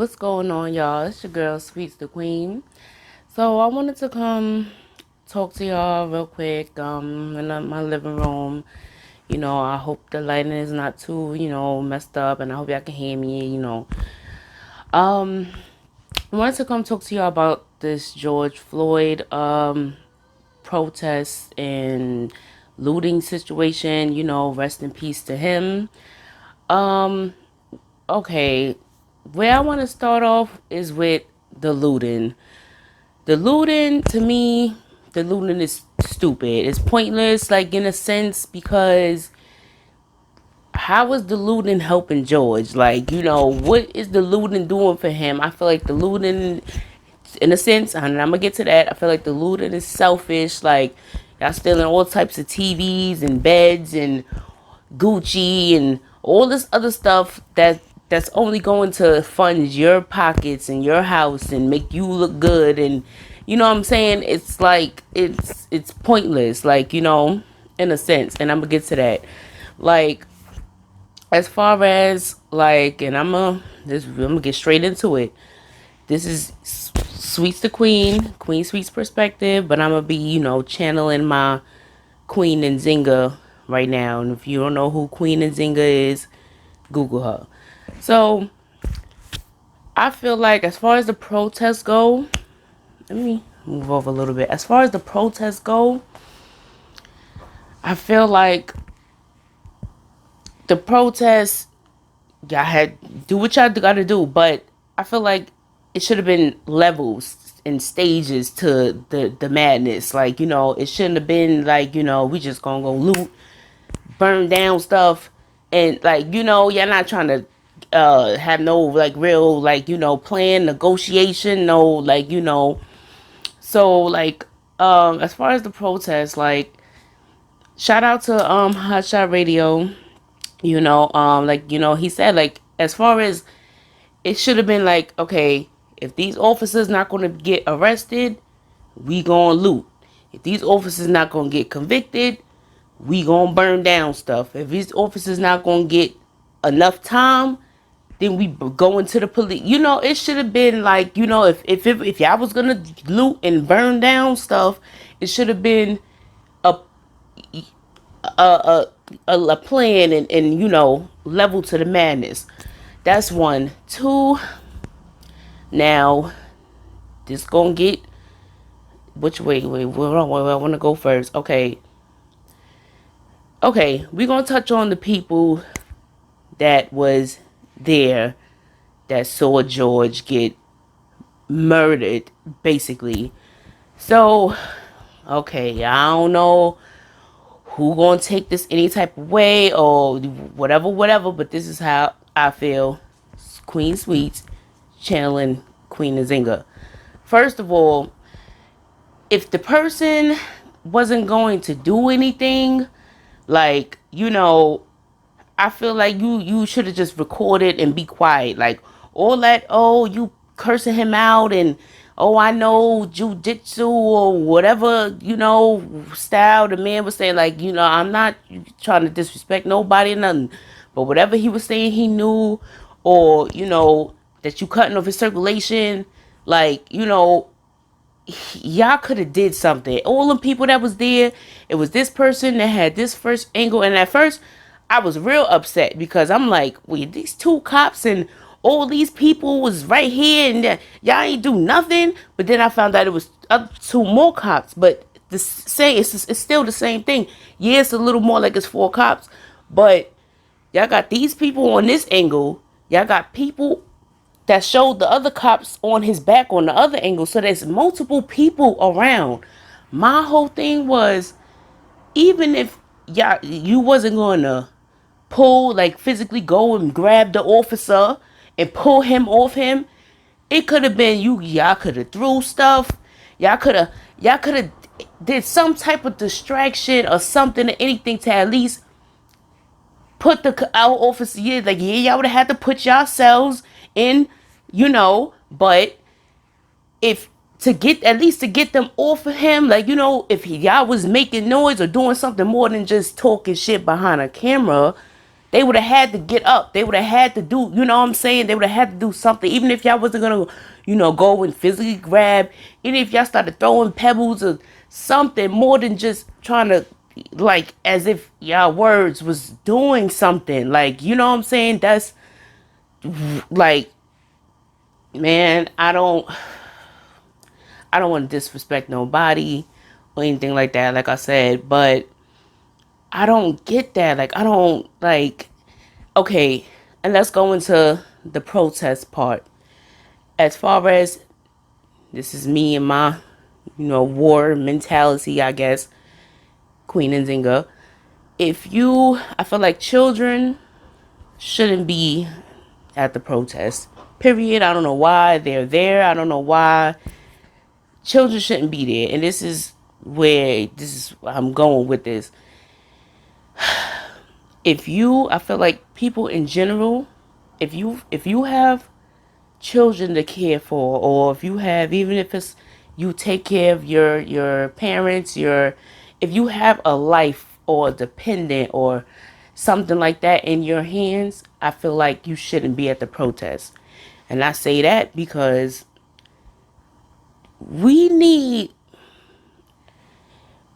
What's going on, y'all? It's your girl, SweetsThaQueen. So I wanted to come talk to y'all real quick. In my living room. I hope the lighting is not too, messed up, and I hope y'all can hear me. I wanted to come talk to y'all about this George Floyd protest and looting situation. Rest in peace to him. Um, okay, where I want to start off is with the looting. The looting, to me, the looting is stupid. It's pointless, like, in a sense, because how is the looting helping George? Like, what is the looting doing for him? I feel like the looting, in a sense, and I'm gonna get to that, I feel like the looting is selfish. Like, y'all stealing all types of TVs and beds and Gucci and all this other stuff that's only going to fund your pockets and your house and make you look good. And you know what I'm saying? It's like it's pointless, like, in a sense. And I'm gonna get to that. Like, as far as, like, and I'm gonna get straight into it. This is Sweets the Queen Sweets perspective, but I'm gonna be, channeling my Queen Nzinga right now. And if you don't know who Queen Nzinga is, Google her. So I feel like, as far as the protests go, let me move over a little bit. As far as the protests go, I feel like the protests, y'all had do what y'all gotta do, but I feel like it should have been levels and stages to the madness. Like, it shouldn't have been like, we just gonna go loot, burn down stuff, and, like, you're not trying to have no, like, real, like, plan, negotiation, no, like, so, like, as far as the protest, like, shout out to Hotshot Radio. Like, he said, like, as far as, it should have been like, okay, if these officers not going to get arrested, we gonna loot. If these officers not gonna get convicted, we gonna burn down stuff. If these officers not gonna get enough time, then we go into the police. It should have been like, if y'all was gonna loot and burn down stuff, it should have been a a, a plan, and level to the madness. That's one. Two. Now, this gonna get, which way? Wait, where I want to go first. Okay, we gonna touch on the people that was there that saw George get murdered, basically. So, okay, I don't know who gonna take this any type of way or whatever, but this is how I feel. Queen Sweets channeling Queen Nzinga. First of all, if the person wasn't going to do anything, like, I feel like you should have just recorded and be quiet. Like, all that, oh, you cursing him out, and, oh, I know jujitsu or whatever, style the man was saying. Like, I'm not trying to disrespect nobody or nothing, but whatever he was saying he knew, or, that you cutting off his circulation, like, y'all could have did something. All the people that was there, it was this person that had this first angle, and at first I was real upset because I'm like, wait, these two cops and all these people was right here, and y'all ain't do nothing. But then I found out it was two more cops, but it's still the same thing. Yeah, it's a little more like it's four cops, but y'all got these people on this angle, y'all got people that showed the other cops on his back on the other angle. So there's multiple people around. My whole thing was, even if you wasn't going to pull, like, physically go and grab the officer and pull him off him, it could have been y'all could have threw stuff. Y'all could have did some type of distraction or something or anything to at least put our officer, yeah, like, yeah, y'all would have had to put yourselves in, but if to get, at least to get them off of him, like, if y'all was making noise or doing something more than just talking shit behind a camera, They would have had to get up. They would have had to do, you know what I'm saying? They would have had to do something. Even if y'all wasn't going to, go and physically grab. Even if y'all started throwing pebbles or something more than just trying to, like, as if y'all words was doing something. Like, you know what I'm saying? That's, like, man, I don't want to disrespect nobody or anything like that, like I said, but I don't get that. Like, I don't, like, okay, and let's go into the protest part. As far as this is me and my, war mentality, I guess, Queen and Zinga. I feel like children shouldn't be at the protest. Period. I don't know why they're there. I don't know why children shouldn't be there. And this is where I'm going with this. I feel like people in general, if you have children to care for, or if you have, even if it's you take care of your parents, if you have a life or a dependent or something like that in your hands, I feel like you shouldn't be at the protest. And I say that because we need,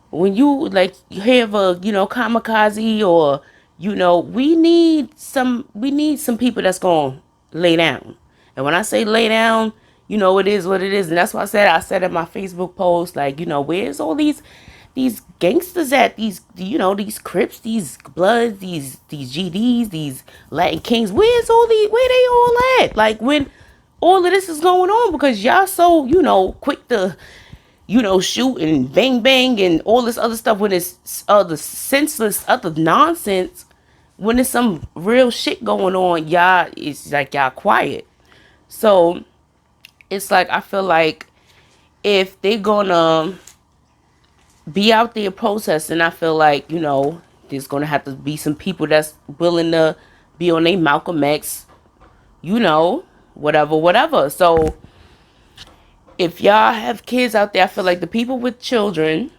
when you have a kamikaze, or we need some people that's gonna lay down. And when I say lay down, it is what it is. And that's why I said in my Facebook post, like, where's all these gangsters at, these Crips, these Bloods, these GDs, these Latin Kings, where they all at, like, when all of this is going on? Because y'all so quick to shoot and bang bang and all this other stuff, when it's other senseless, other nonsense. When there's some real shit going on, it's like y'all quiet. So it's like, I feel like if they gonna be out there protesting, I feel like, there's gonna have to be some people that's willing to be on a Malcolm X, whatever. So if y'all have kids out there, I feel like the people with children,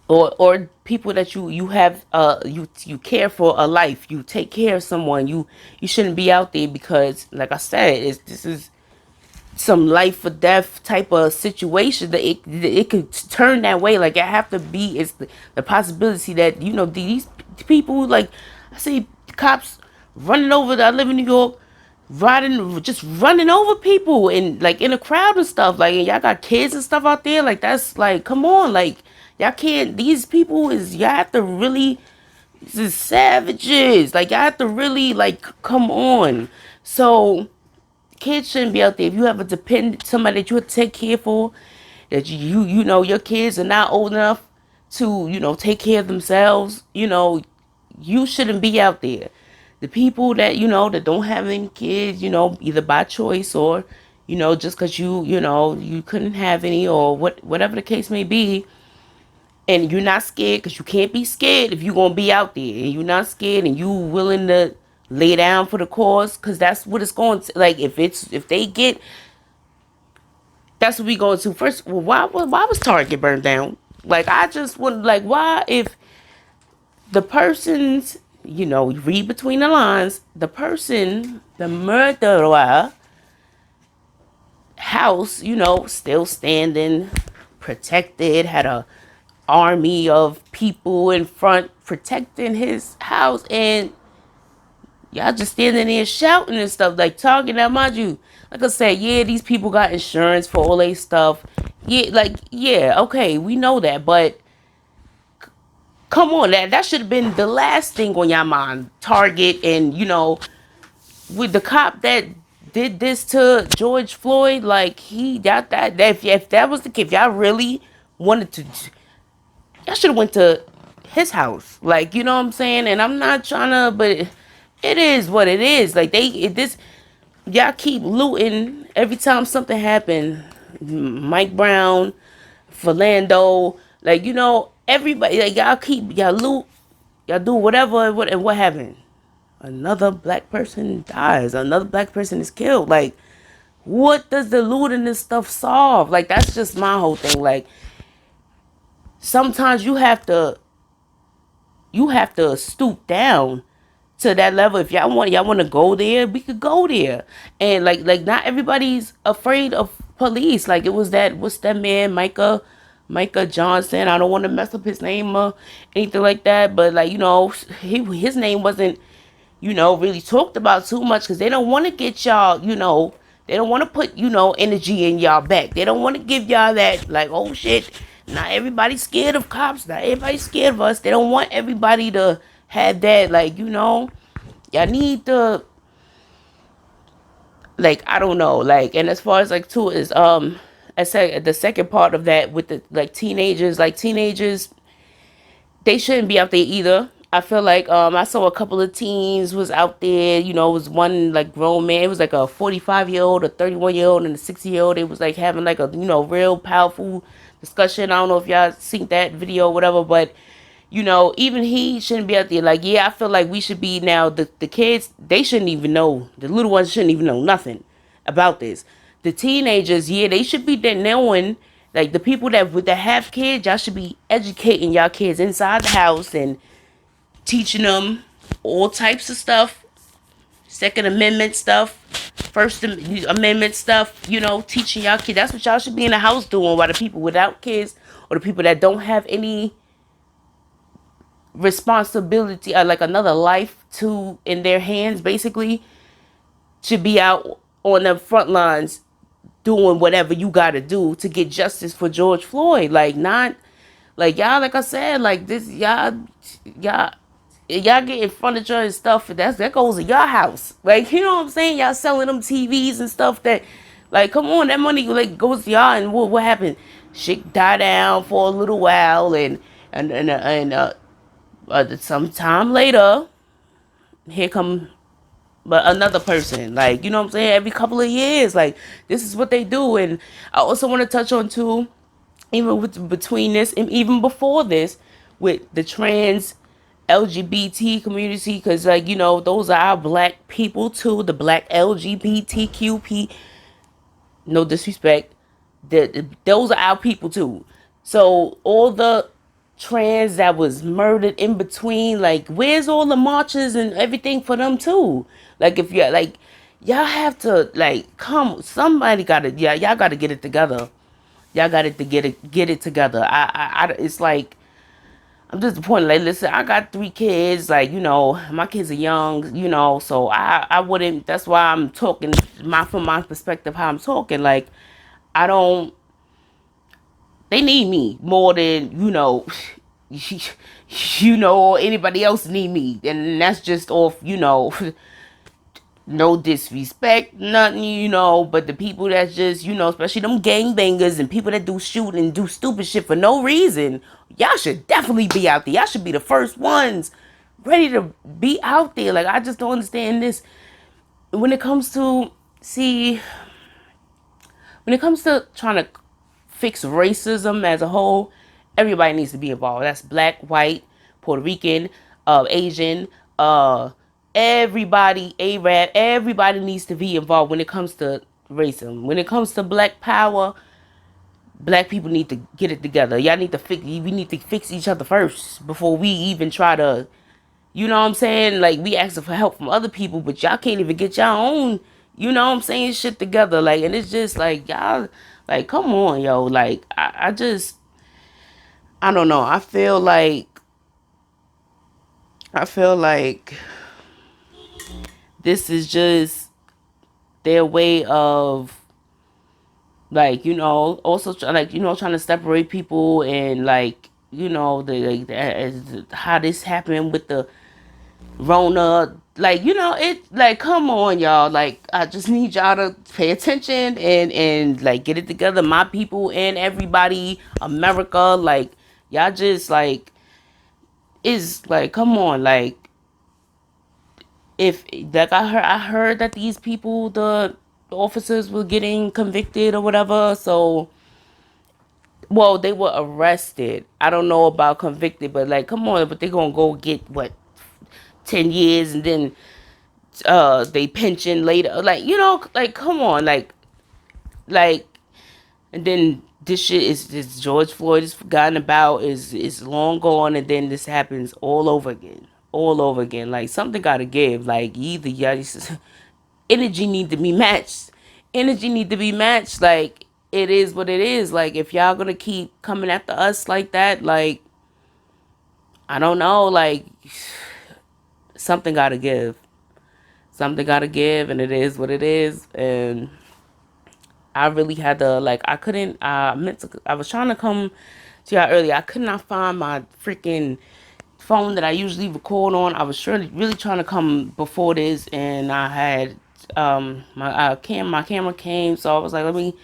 or people that you have, you care for a life, you take care of someone, you shouldn't be out there, because like I said, this is some life or death type of situation, that it could turn that way. Like, I have to be, it's the possibility that these people, like, I see cops running over, I live in New York, just running over people, and like in a crowd and stuff, like, and y'all got kids and stuff out there, like, that's like, come on, like, y'all can't, these people y'all have to really, this is savages, like, y'all have to really, like, come on. So kids shouldn't be out there. If you have a dependent, somebody that you have to take care for, that your kids are not old enough to take care of themselves, you shouldn't be out there. The people that that don't have any kids, either by choice, or just because you couldn't have any, or whatever the case may be, and you're not scared, because you can't be scared if you're gonna be out there, and you're not scared, and you willing to lay down for the cause, because that's what it's going to, like, if they get, that's what we going to. First, well, why was Target burned down? Like, I just want, like, why, if the person's, read between the lines, the murderer house, still standing, protected, had a army of people in front protecting his house, and y'all just standing there shouting and stuff, like, talking. Now, mind you, like I said, yeah, these people got insurance for all their stuff. Yeah, like, yeah, okay, we know that, but come on, that should have been the last thing on your mind. Target, and with the cop that did this to George Floyd, like, he got that. If that was the case, if y'all really wanted to, y'all should have went to his house. Like, you know what I'm saying? And I'm not trying to, but it is what it is. Like, y'all keep looting every time something happen. Mike Brown, Philando, like, everybody, like, y'all loot, y'all do whatever, and what happened? Another black person dies. Another black person is killed. Like, what does the looting and stuff solve? Like, that's just my whole thing. Like, sometimes you have to stoop down to that level. If y'all want to go there, we could go there. And like not everybody's afraid of police. Like it was that what's that man Micah Johnson. I don't want to mess up his name or anything like that, but like his name wasn't really talked about too much because they don't want to get y'all, they don't want to put, energy in y'all back. They don't want to give y'all that, like, oh shit, not everybody's scared of cops. Not everybody's scared of us. They don't want everybody to have that, like, y'all need to, like, I don't know, like, and as far as, like, too, is, I said the second part of that with the, like, teenagers, they shouldn't be out there either. I feel like I saw a couple of teens was out there, it was one like grown man, it was like a 45-year-old, a 31-year-old, and a 60-year-old. It was like having like a real powerful discussion. I don't know if y'all seen that video or whatever, but even he shouldn't be out there. Like, yeah, I feel like we should be now the kids, they shouldn't even know, the little ones shouldn't even know nothing about this. The teenagers, yeah, they should be there knowing, like the people that have kids, y'all should be educating y'all kids inside the house and teaching them all types of stuff, Second Amendment stuff, First Amendment stuff, teaching y'all kids. That's what y'all should be in the house doing, while the people without kids or the people that don't have any responsibility or like another life to in their hands basically should be out on the front lines doing whatever you gotta do to get justice for George Floyd. Like, not like y'all, like I said, like this, y'all getting furniture and stuff, that goes to your house. Like, you know what I'm saying? Y'all selling them TVs and stuff that, like, come on, that money like goes to y'all. And what happened? Shit die down for a little while, and some time later, here come but another person. Like, you know what I'm saying? Every couple of years, like, this is what they do. And I also want to touch on too, even between this and even before this, with the trans LGBT community, because like those are our black people too, the black LGBTQP, no disrespect, those are our people too. So all the trans that was murdered in between, like, where's all the marches and everything for them too? Like, if you're like, y'all have to, like, come, somebody gotta, yeah, y'all gotta get it together. Y'all got to get it together. It's like, I'm disappointed. Like, listen, I got 3 kids. Like, my kids are young. So I wouldn't. That's why I'm talking from my perspective. How I'm talking. Like, I don't. They need me more than or anybody else need me, and that's just off. No disrespect, nothing, but the people that's just, especially them gangbangers and people that do shoot and do stupid shit for no reason, y'all should definitely be out there. Y'all should be the first ones ready to be out there. Like, I just don't understand this. When it comes to, trying to fix racism as a whole, everybody needs to be involved. That's black, white, Puerto Rican, Asian, everybody, Arab, everybody needs to be involved when it comes to racism. When it comes to black power, black people need to get it together. Y'all need to we need to fix each other first before we even try to, you know what I'm saying? Like, we asking for help from other people, but y'all can't even get y'all own, you know what I'm saying, shit together. Like, and it's just like, y'all, like, come on, yo. Like, I don't know. I feel like this is just their way of, like, also like, trying to separate people. And like, how this happened with the Rona. Like, it, like, come on, y'all. Like, I just need y'all to pay attention and like get it together. My people and everybody, America, like, y'all just like, is like, come on. Like, if, like, I heard that these people, the officers, were getting convicted or whatever. So, well, they were arrested. I don't know about convicted, but like, come on. But they gonna go get what, 10 years, and then they pension later. Like, like, come on. Like, and then this shit is George Floyd is forgotten about, is long gone, and then this happens all over again. all over again. Like something gotta give. Like either y'all energy need to be matched. Energy need to be matched. Like it is what it is. Like if y'all gonna keep coming after us like that, like I don't know, like something gotta give. Something gotta give, and it is what it is. And I really had to like I couldn't. I was trying to come to y'all earlier. I could not find my freaking phone that I usually record on. I was really trying to come before this, and I had my camera came, so I was like, let me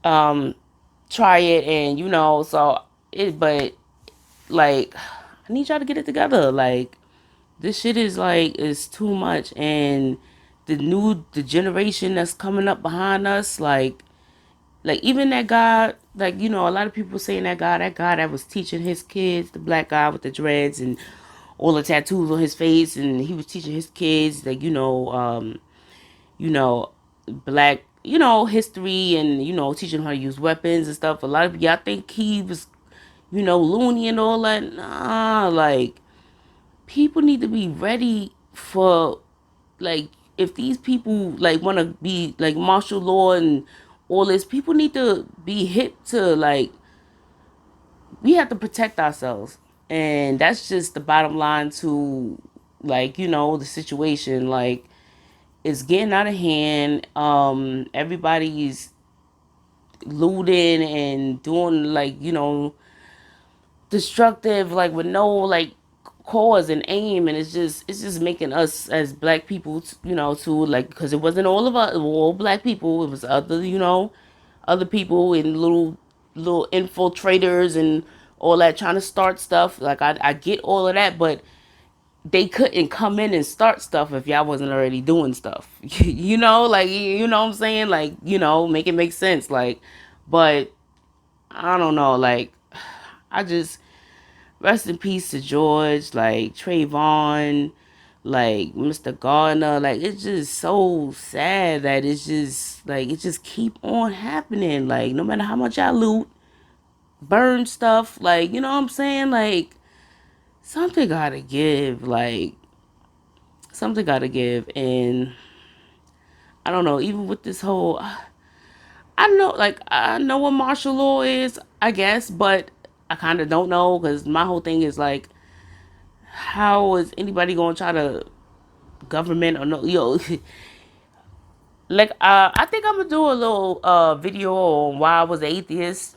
try it, and so it. But like, I need y'all to get it together. Like, this shit is like is too much, and the generation that's coming up behind us, like even that guy, like a lot of people saying that guy that was teaching his kids, the black guy with the dreads and all the tattoos on his face, and he was teaching his kids like you know black history, and teaching them how to use weapons and stuff. A lot of y'all think he was loony and all that. Nah, like people need to be ready for like if these people like want to be like martial law and all this, people need to be hip to like we have to protect ourselves, and that's just the bottom line to like the situation. Like it's getting out of hand. Everybody's looting and doing like destructive, like with no like cause and aim, and it's just making us as black people to like, because it wasn't all of us, all black people, it was other other people and little infiltrators and all that trying to start stuff. Like I get all of that, but they couldn't come in and start stuff if y'all wasn't already doing stuff. Like what I'm saying, like make it make sense. Like, but I don't know, like I just rest in peace to George, like Trayvon, like Mr. Gardner. Like it's just so sad that it's just like it just keep on happening. Like no matter how much I loot, burn stuff, like what I'm saying, like something gotta give. Like something gotta give, and I don't know. Even with this whole, I know, like I know what martial law is, I guess, but I kind of don't know because my whole thing is like, how is anybody gonna try to government or no like I think I'm gonna do a little video on why I was an atheist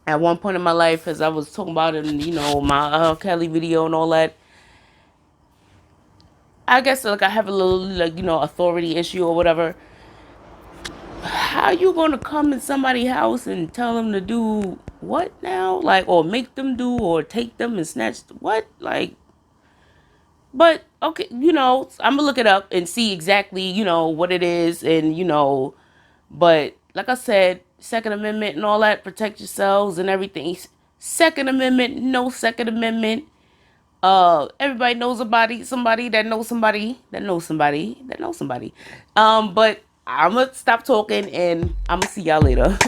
at one point in my life, because I was talking about it in my Kelly video and all that. I guess like I have a little like authority issue or whatever. How you gonna come in somebody's house and tell them to do what now, like, or make them do or take them and snatch what, like. But okay, I'm gonna look it up and see exactly, what it is, and but like I said, Second Amendment and all that, protect yourselves and everything. Second Amendment, no Second Amendment. Everybody knows somebody that knows somebody that knows somebody that knows somebody. But I'm gonna stop talking and I'm gonna see y'all later.